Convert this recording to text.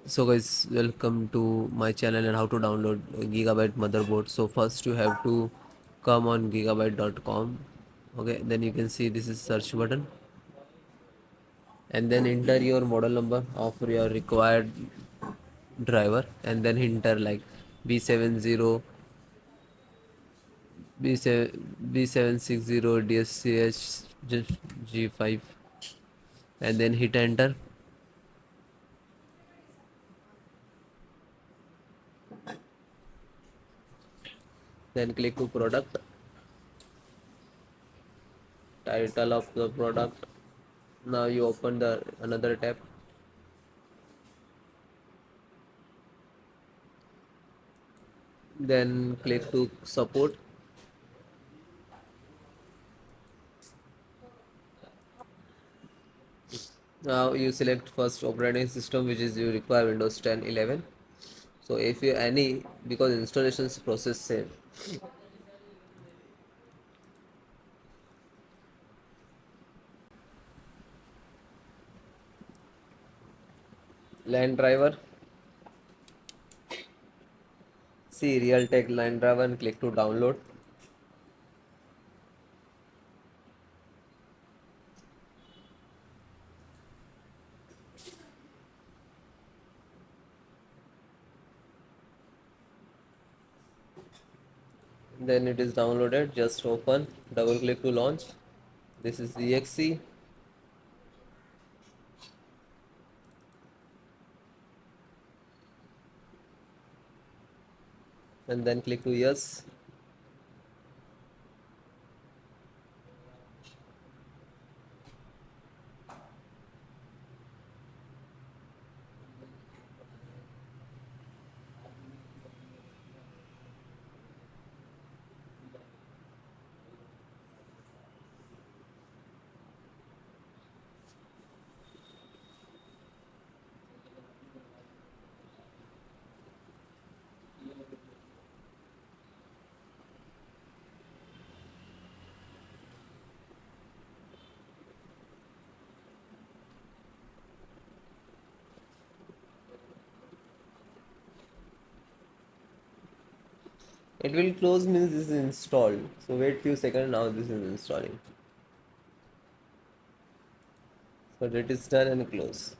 So guys, welcome to my channel and how to download a Gigabyte motherboard. So first you have to come on gigabyte.com. Okay, then you can see this is search button, and then enter your model number of your required driver, and then enter like B70 B760 DS3H G5, and then hit enter. Then click to product, title of the product. Now you open the another tab, then click to support. Now you select first operating system, which is you require Windows 10 11. So if you any, because installations process same. LAN driver, see Realtek LAN driver and click to download. Then it is downloaded, just open, double click to launch. This is exe, and then click to yes. It will close means this is installed. So wait few seconds, now this is installing. So that is done and close.